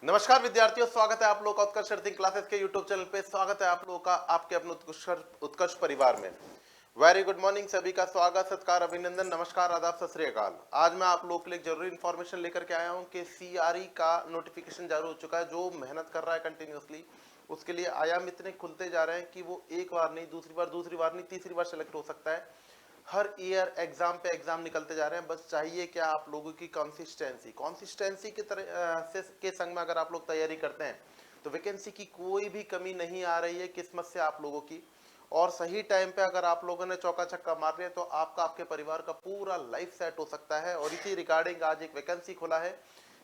नमस्कार विद्यार्थियों, स्वागत है आप लोग का उत्कर्ष अर्थिंग क्लासेस के यूट्यूब चैनल पे। स्वागत है आप लोगों का आपके अपने उत्कर्ष परिवार में। वेरी गुड मॉर्निंग, सभी का स्वागत, सत्कार, अभिनंदन, नमस्कार, आदाब, सत श्री अकाल। आज मैं आप लोगों के लिए जरूरी इन्फॉर्मेशन लेकर के आया हूं कि सीआरई का नोटिफिकेशन जारी हो चुका है। जो मेहनत कर रहा है कंटिन्यूअसली, उसके लिए आयाम इतने खुलते जा रहे हैं कि वो एक बार नहीं, दूसरी बार नहीं, तीसरी बार सेलेक्ट हो सकता है। हर ईयर एग्जाम पे एग्जाम निकलते जा रहे हैं। बस चाहिए क्या आप लोगों की कंसिस्टेंसी की तरह के संग में अगर आप लोग तैयारी करते हैं तो वैकेंसी की कोई भी कमी नहीं आ रही है किस्मत से आप लोगों की। और सही टाइम पे अगर आप लोगों ने चौका छक्का मार लिया तो आपका, आपके परिवार का पूरा लाइफ सेट हो सकता है। और इसी रिगार्डिंग आज एक वैकेंसी खुला है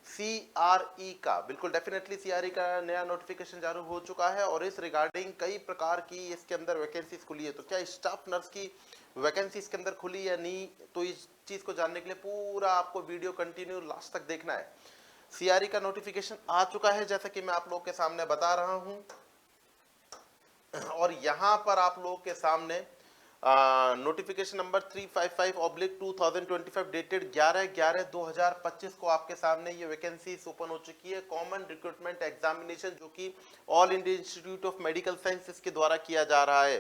सीआरई का। बिल्कुल डेफिनेटली सीआरई का नया नोटिफिकेशन जारी हो चुका है और इस रिगार्डिंग कई प्रकार की इसके अंदर वैकेंसीज खुली है। तो क्या स्टाफ नर्स की वैकेंसी इसके अंदर खुली या नहीं, तो इस चीज को जानने के लिए पूरा आपको वीडियो कंटिन्यू लास्ट तक देखना है। सीआरई का नोटिफिकेशन आ चुका है जैसा कि मैं आप लोग के सामने बता रहा हूं। और यहां पर आप लोग के सामने नोटिफिकेशन नंबर 355/2025 डेटेड 11/11/2025 को आपके सामने ये वैकेंसी ओपन हो चुकी है। कॉमन रिक्रूटमेंट एग्जामिनेशन जो कि all India institute of medical sciences के द्वारा किया जा रहा है।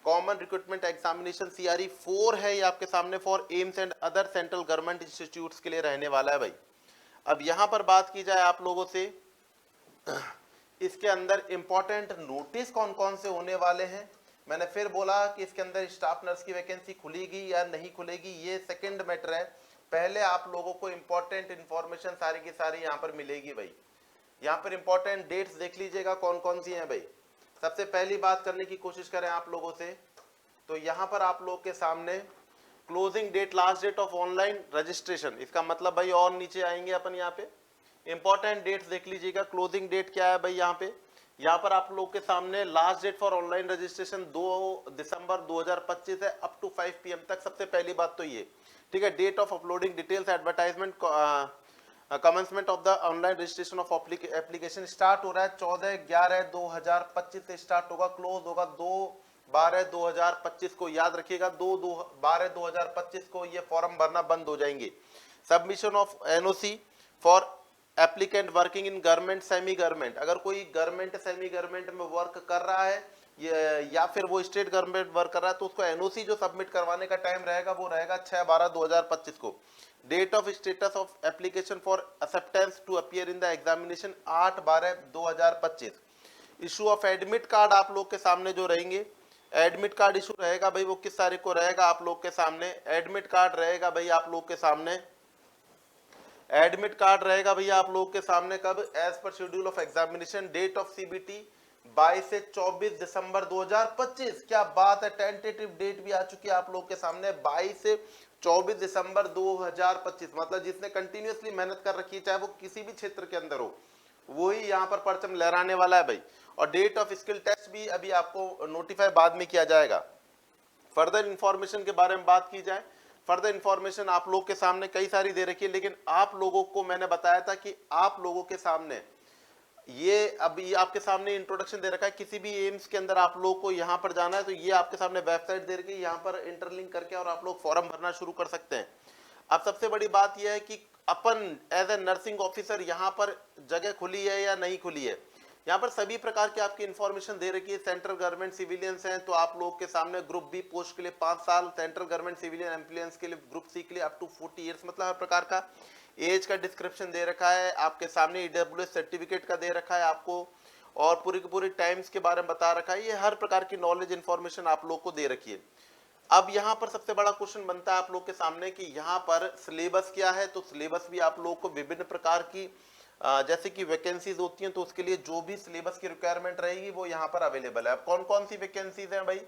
कॉमन रिक्रूटमेंट एग्जामिनेशन सीआरई 4 है, ये आपके सामने for AIIMS and other central government institutes के लिए रहने वाला है भाई। अब यहां पर बात की जाए आप लोगों से, इसके अंदर इंपॉर्टेंट नोटिस कौन कौन से होने वाले हैं। मैंने फिर बोला कि इसके अंदर स्टाफ नर्स की वैकेंसी खुलेगी या नहीं खुलेगी ये सेकंड मैटर है। पहले आप लोगों को इंपॉर्टेंट इंफॉर्मेशन सारी की सारी यहाँ पर मिलेगी भाई। यहाँ पर इंपॉर्टेंट डेट्स देख लीजिएगा कौन कौन सी हैं भाई। सबसे पहली बात करने की कोशिश करें आप लोगों से, तो यहाँ पर आप लोग के सामने closing date, last date of online registration, इसका मतलब भाई और नीचे आएंगे अपन यहाँ पे इंपॉर्टेंट डेट्स देख लीजिएगा। क्लोजिंग डेट क्या है भाई यहाँ पर आप लोग के सामने last date for online registration 2 दिसंबर 2025 है, अप टू 5 PM तक। सबसे पहली बात तो ये, ठीक है। Date of uploading details advertisement commencement of the online registration of application start हो रहा है 14/11/2025 से स्टार्ट होगा, क्लोज होगा 2/12/2025 को। याद रखिएगा 2/12/2025 को ये फॉर्म भरना बंद हो जाएंगे। Submission of NOC for applicant working in government semi government, अगर कोई गवर्नमेंट सेमी गवर्नमेंट में वर्क कर रहा है या फिर वो स्टेट गवर्नमेंट वर्क कर रहा है तो उसको एनओसी जो सबमिट करवाने का टाइम रहेगा वो रहेगा 6/12/2025 को। Date of status of application for acceptance to appear in the examination 8/12/2025। Issue of admit card आप लोग के सामने जो रहेंगे, एडमिट कार्ड इशू रहेगा भाई वो किस तारीख को रहेगा आप लोग के सामने। एडमिट कार्ड रहेगा भाई आप लोग के सामने, एडमिट कार्ड रहेगा भैया आप लोग के सामने कब, as per schedule of examination. Date of CBT 22 से 24 दिसंबर 2025। क्या बात है, टेंटेटिव डेट भी आ चुकी है आप लोग के सामने 22 से 24 दिसंबर 2025। मतलब जिसने कंटिन्यूअसली मेहनत कर रखी है चाहे वो किसी भी क्षेत्र के अंदर हो, वही यहाँ पर परचम लहराने वाला है भाई। और डेट ऑफ स्किल टेस्ट भी अभी आपको नोटिफाई बाद में किया जाएगा। फर्दर इंफॉर्मेशन के बारे में बात की जाए, फर्दर इंफॉर्मेशन आप लोग के सामने कई सारी दे रखी है, लेकिन आप लोगों को मैंने बताया था कि आप लोगों के सामने ये अभी आपके सामने इंट्रोडक्शन दे रखा है। किसी भी एम्स के अंदर आप लोग को यहाँ पर जाना है तो ये आपके सामने वेबसाइट दे रखी है, यहाँ पर इंटरलिंक करके और आप लोग फॉर्म भरना शुरू कर सकते हैं। अब सबसे बड़ी बात यह है कि अपन एज ए नर्सिंग ऑफिसर यहाँ पर जगह खुली है या नहीं खुली है। यहाँ पर सभी प्रकार की आपकी इंफॉर्मेशन दे रखी है। सेंट्रल गवर्नमेंट सिविलियंस हैं तो आप लोग के सामने ग्रुप बी पोस्ट के लिए 5 साल, सेंट्रल गवर्नमेंट सिविलियन एम्प्लॉयंस के लिए ग्रुप सी के लिए अप टू 40 ईयर्स, मतलब हर प्रकार का एज का डिस्क्रिप्शन दे रखा है आपके सामने। ईडब्ल्यूएस सर्टिफिकेट का दे रखा है आपको और पूरी की पूरी टाइम्स के बारे में बता रखा है। ये हर प्रकार की नॉलेज इंफॉर्मेशन आप लोग को दे रखी है। अब यहाँ पर सबसे बड़ा क्वेश्चन बनता है आप लोग के सामने कि यहाँ पर सिलेबस क्या है। तो सिलेबस भी आप लोग को विभिन्न प्रकार की जैसे कि वैकेंसीज होती हैं तो उसके लिए जो भी सिलेबस की रिक्वायरमेंट रहेगी वो यहाँ पर अवेलेबल है। अब कौन कौन सी वैकेंसीज हैं भाई,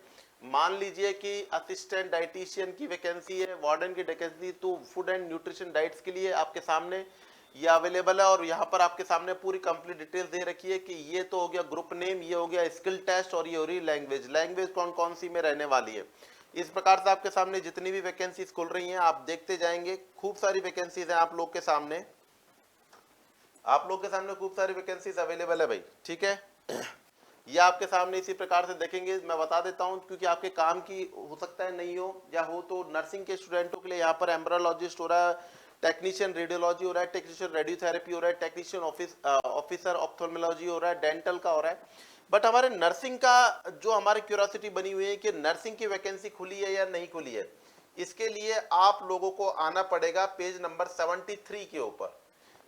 मान लीजिए कि असिस्टेंट डाइटिशियन की वैकेंसी है, वार्डन की वैकेंसी, तो फूड एंड न्यूट्रिशन डाइट्स के लिए आपके सामने ये अवेलेबल है। और यहाँ पर आपके सामने पूरी कंप्लीट डिटेल्स दे रखी है कि ये तो हो गया ग्रुप नेम, ये हो गया स्किल टेस्ट और ये हो रही लैंग्वेज, लैंग्वेज कौन कौन सी में रहने वाली है। इस प्रकार से आपके सामने जितनी भी वैकेंसीज खुल रही हैं आप देखते जाएंगे। खूब सारी वैकेंसीज हैं आप लोग के सामने, आप लोग के सामने खूब सारी वैकेंसीज अवेलेबल है भाई, ठीक है। ये आपके सामने इसी प्रकार से देखेंगे। मैं बता देता हूं क्योंकि आपके काम की हो सकता है नहीं हो या हो, तो नर्सिंग के स्टूडेंटों के लिए यहाँ पर एम्ब्रोलॉजिस्ट हो रहा है, टेक्नीशियन रेडियोलॉजी हो रहा है, टेक्नीशियन रेडियोथेरेपी हो रहा है, टेक्नीशियन ऑफिसर ऑप्थेल्मोलॉजी हो रहा है, डेंटल का हो रहा है, बट हमारे नर्सिंग का जो हमारी क्यूरियोसिटी बनी हुई है कि नर्सिंग की वैकेंसी खुली है या नहीं खुली है, इसके लिए आप लोगों को आना पड़ेगा पेज नंबर 73 के ऊपर।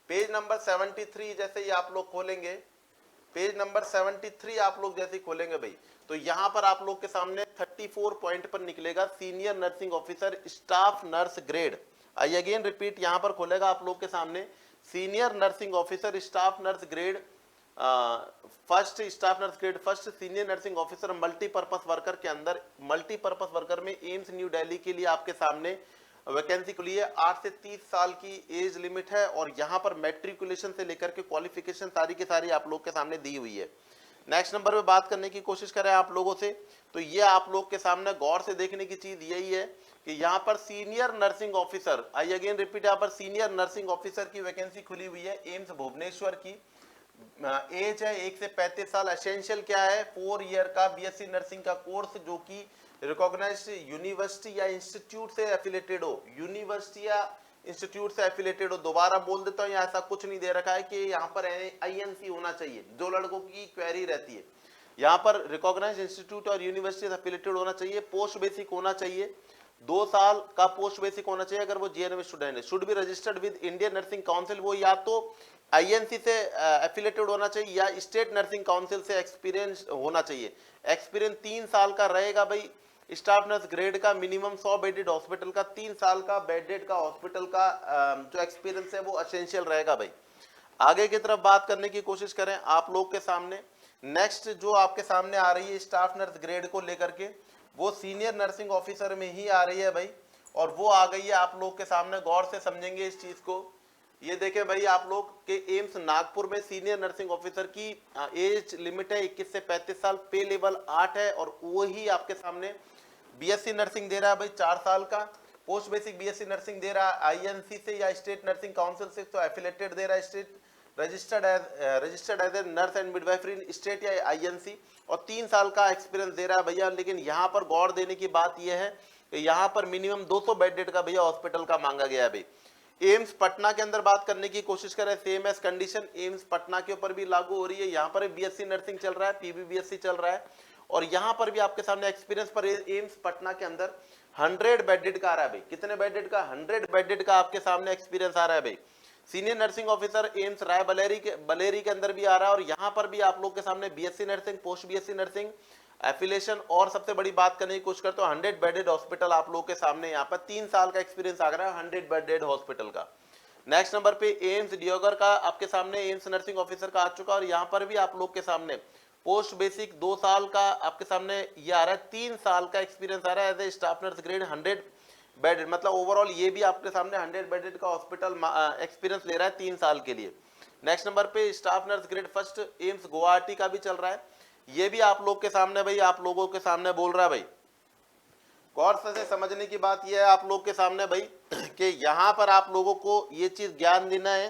पेज नंबर 73 जैसे ही आप लोग खोलेंगे, पेज नंबर 73 आप लोग जैसे खोलेंगे भाई, तो यहां पर आप लोग के सामने 34 पॉइंट पर निकलेगा senior nursing officer staff nurse grade. I again repeat, यहां पर खोलेगा आप लोग के सामने senior nursing officer staff nurse grade first, staff nurse grade first, senior nursing officer multipurpose worker के अंदर, मल्टीपर्पज वर्कर में एम्स न्यू दिल्ली के लिए आपके सामने वैकेंसी खुली है। 8 से 30 साल की एज लिमिट है और यहाँ पर मैट्रिकुलेशन से लेकर के क्वालिफिकेशन सारी की सारी आप लोग के सामने दी हुई है। नेक्स्ट नंबर पे बात करने की कोशिश करें आप लोगों से, तो ये आप लोग के सामने गौर से देखने की चीज यही है कि यहाँ पर senior nursing officer, I again repeat, यहाँ पर सीनियर नर्सिंग ऑफिसर की वैकेंसी खुली हुई है एम्स भुवनेश्वर की। एज है 1 से 35 साल। एसेंशियल क्या है, 4 ईयर का बीएससी नर्सिंग का कोर्स जो कि रिकॉग्नाइज्ड यूनिवर्सिटी या इंस्टीट्यूट से एफिलेटेड हो, यूनिवर्सिटी या इंस्टीट्यूट से एफिलेटेड हो। दोबारा बोल देता हूँ, ऐसा कुछ नहीं दे रखा है कि यहाँ पर आईएनसी होना चाहिए, जो लड़कों की क्वेरी रहती है। यहाँ पर रिकॉग्नाइज्ड इंस्टीट्यूट और यूनिवर्सिटी से एफिलेटेड होना चाहिए, पोस्ट बेसिक होना चाहिए, 2 साल का पोस्ट बेसिक होना चाहिए अगर वो जीएनएम स्टूडेंट है। Should be registered with Indian nursing council, वो या तो आईएनसी से एफिलेटेड होना चाहिए या स्टेट नर्सिंग काउंसिल से एक्सपीरियंस होना चाहिए। एक्सपीरियंस 3 साल का रहेगा भाई। स्टाफ नर्स ग्रेड का मिनिमम 100 बेडेड हॉस्पिटल का 3 साल का बेडेड का हॉस्पिटल का जो एक्सपीरियंस है वो एसेंशियल रहेगा भाई। आगे की तरफ बात करने की कोशिश करें आप लोग के सामने, नेक्स्ट जो आपके सामने आ रही है स्टाफ नर्स ग्रेड को लेकर के, वो सीनियर नर्सिंग ऑफिसर में ही आ रही है भाई, और वो आ गई है आप लोग के सामने। गौर से समझेंगे इस चीज को। ये देखें भाई, आप लोग के एम्स नागपुर में सीनियर नर्सिंग ऑफिसर की एज लिमिट है 21 से 35 साल, पे लेवल 8 है, और वही आपके सामने बीएससी नर्सिंग दे रहा है भाई 4 साल का। पोस्ट बेसिक बीएससी नर्सिंग दे रहा है आईएनसी से या स्टेट नर्सिंग काउंसिल से, तो एफिलेटेड दे रहा है, state registered as a nurse and midwifery in state या आईएनसी, और 3 साल का एक्सपीरियंस दे रहा है भैया। लेकिन यहाँ पर गौर देने की बात यह है कि यहाँ पर मिनिमम 200 बेडेड का भैया हॉस्पिटल का मांगा गया है भाई। एम्स पटना के अंदर बात करने की कोशिश करें, same as condition AIIMS Patna के ऊपर भी लागू हो रही है। यहाँ पर बीएससी नर्सिंग चल रहा है, पीबीबीएससी चल रहा है, और यहाँ पर भी आपके सामने एक्सपीरियंस पर एम्स पटना के अंदर 100 बेडेड का आ रहा है भाई। कितने बेडेड का? 100 बेडेड का आपके सामने एक्सपीरियंस आ रहा है भाई। सीनियर नर्सिंग ऑफिसर एम्स राय बलेरी के अंदर भी आ रहा है, और यहाँ पर भी आप लोग के सामने BSc nursing, post BSc nursing affiliation, और सबसे बड़ी बात करने की कोशिश करते हो 100 बेडेड हॉस्पिटल आप लोग के सामने, यहाँ पर 3 साल का एक्सपीरियंस आ रहा है 100 बेडेड हॉस्पिटल का। नेक्स्ट नंबर पे एम्स डियोगर का आपके सामने एम्स नर्सिंग ऑफिसर का आ चुका, और यहाँ पर भी आप लोग के सामने पोस्ट बेसिक 2 साल का आपके सामने ये आ रहा है, 3 साल का एक्सपीरियंस आ रहा है as a staff nurse grade 100 bedded, मतलब ओवरऑल ये भी आपके सामने 100 बेडेड का हॉस्पिटल एक्सपीरियंस ले रहा है 3 साल के लिए। नेक्स्ट नंबर पे staff nurse grade first AIIMS Guwahati का भी चल रहा है, ये भी आप लोग के सामने भाई, आप लोगों के सामने बोल रहा है भाई। गौर से समझने की बात यह है आप लोग के सामने भाई कि यहाँ पर आप लोगों को ये चीज ज्ञान देना है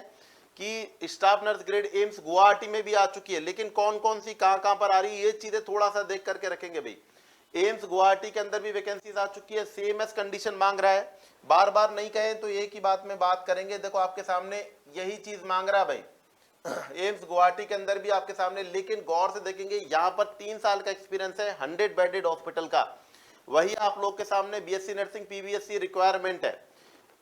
कि staff nurse grade AIIMS Guwahati में भी आ चुकी है, लेकिन कौन कौन सी कहां पर आ रही है ये चीजें थोड़ा सा देख करके रखेंगे भाई। एम्स गुवाहाटी के अंदर भी वैकेंसीज आ चुकी है, सेम एस कंडीशन मांग रहा है, बार बार नहीं कहें तो एक ही बात में बात करेंगे। देखो आपके सामने यही चीज मांग रहा है भाई एम्स गुवाहाटी के अंदर भी आपके सामने, लेकिन गौर से देखेंगे यहाँ पर 3 साल का एक्सपीरियंस है 100 बेडेड हॉस्पिटल का। वही आप लोग के सामने बीएससी नर्सिंग पीबीएससी रिक्वायरमेंट है,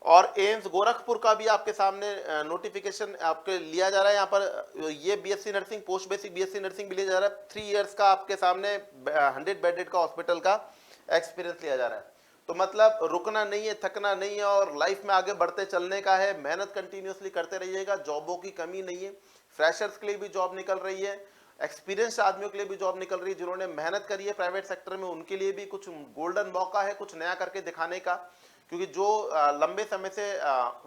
और एम्स गोरखपुर का भी आपके सामने नोटिफिकेशन आपके लिया जा रहा है। यहाँ पर ये BSc nursing, post basic BSc nursing भी लिया जा रहा है, 3 इयर्स का आपके सामने 100 बेडेड का हॉस्पिटल का एक्सपीरियंस लिया जा रहा है। तो मतलब रुकना नहीं है, थकना नहीं है, और लाइफ में आगे बढ़ते चलने का है। मेहनत कंटिन्यूसली करते रहिएगा, जॉबों की कमी नहीं है, फ्रेशर्स के लिए भी जॉब निकल रही है, एक्सपीरियंस आदमियों के लिए भी जॉब निकल रही है, जिन्होंने मेहनत करी है प्राइवेट सेक्टर में उनके लिए भी कुछ गोल्डन मौका है कुछ नया करके दिखाने का। क्योंकि जो लंबे समय से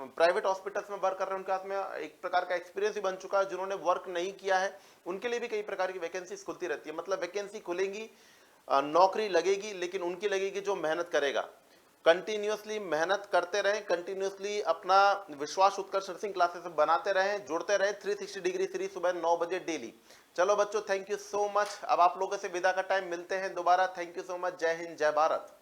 प्राइवेट हॉस्पिटल्स में वर्क कर रहे हैं उनके हाथ में एक प्रकार का एक्सपीरियंस भी बन चुका है। जिन्होंने वर्क नहीं किया है उनके लिए भी कई प्रकार की वैकेंसीज खुलती रहती है, मतलब वैकेंसी खुलेंगी, नौकरी लगेगी, लेकिन उनकी लगेगी जो मेहनत करेगा। कंटिन्यूसली मेहनत करते रहें, कंटिन्यूसली अपना विश्वास उत्कर्ष नर्सिंग क्लासेस बनाते रहें, जुड़ते रहें 360 डिग्री सीरीज सुबह 9 बजे डेली। चलो बच्चों, थैंक यू सो मच। अब आप लोगों से विदा का टाइम, मिलते हैं दोबारा। Thank you so much. जय हिंद, जय भारत।